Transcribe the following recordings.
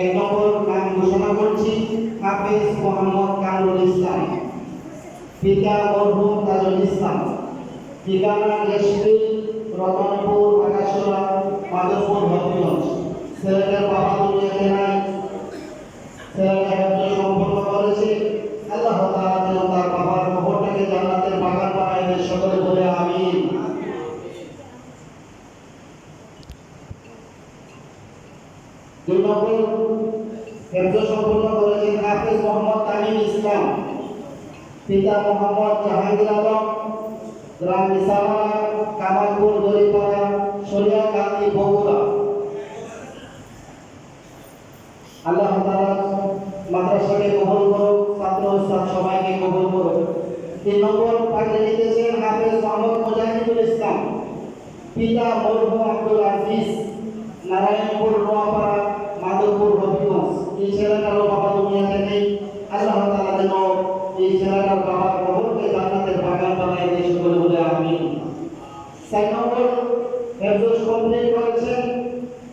এক নম্বর নাম ঘোষণা করছি হাফেজ মোহাম্মদ কামরুল ইসলাম, পিতা মরহুম তাজুল ইসলাম, ঠিকানা দেশপ্রিয় রতনপুর আকাশরা মাধবপুর হবিগঞ্জ। ছেলেটার বাবা দুনিয়াতে নাই, ছেলেটা হেফজ সম্পন্ন করেছে। আল্লাহ তাআলা যেন তার বাবার কবরটাকে জান্নাতের বাগান বানায় দেয়, সকলে বলে আমিন। দুই নম্বর হেফজ সম্পন্ন করেছেন হাফেজ মোহাম্মদ তামিম ইসলাম, পিতা মোহাম্মদ জাহাঙ্গীর আলম, গ্রাম ইসামারা, কামালপুর দড়িপাড়া, সরিয়াকান্দি, বগুড়া। আল্লাহ তাআলা মাদ্রাসাকে কবুল করুক, ছাত্র উস্তাদ সবাইকে কবুল করুক। তিন নম্বর পাগড়ি নিতেছেন হাফেজ মোহাম্মদ মুজাহিদুল ইসলাম, পিতা মরহুম আব্দুল আজিজ, নারায়ণপুর নোয়াপাড়া, মাধবপুর হবিগঞ্জ। এই ছেলেটারও বাবা দুনিয়াতে নেই। আল্লাহ তাআলা যেন এই ছেলেটার বাবার কবরকে জান্নাতের বাগান বানায় দেয়, সকলে বলে আমিন। 4 নম্বর হেফজ কমপ্লিট করেছেন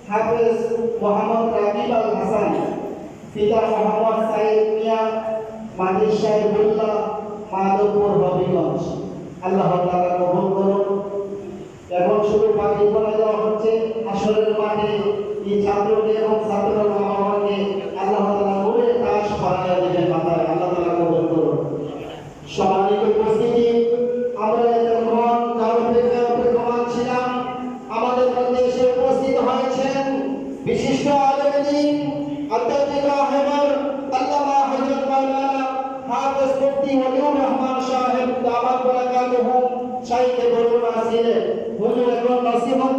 হাফেজ মোহাম্মদ রাকিব আল হাসান, পিতা মোহাম্মদ সাইদ মিয়া, মাজিদ সাহেবুল্লাহ, মাধবপুর হবিগঞ্জ। আল্লাহ তাআলা কবুল করুন। এখন শুরু পাখি করে দেওয়া হচ্ছে আসরের মাঠে। এই ছাত্রকে এবং ছাত্রর মা-বাবাকে আল্লাহ তাআলা নূরে তাজ পরাইয়া দেবেন মাথায়। আল্লাহ তাআলা কবুল করুন। সম্মানিত উপস্থিতি, আমরা যখন অপেক্ষমান ছিলাম, আমাদের মধ্যে এসে উপস্থিত হয়েছেন বিশিষ্ট আলেম দ্বীন আধ্যাত্মিক রাহবার আল্লামা হযরত মাওলানা হাফেজ মুফতি ওয়ালিউর রহমান সাহেব দামাত বারাকাতুহু শাইখে বরুণা ছিলেন। হুজুর এখন নসিহত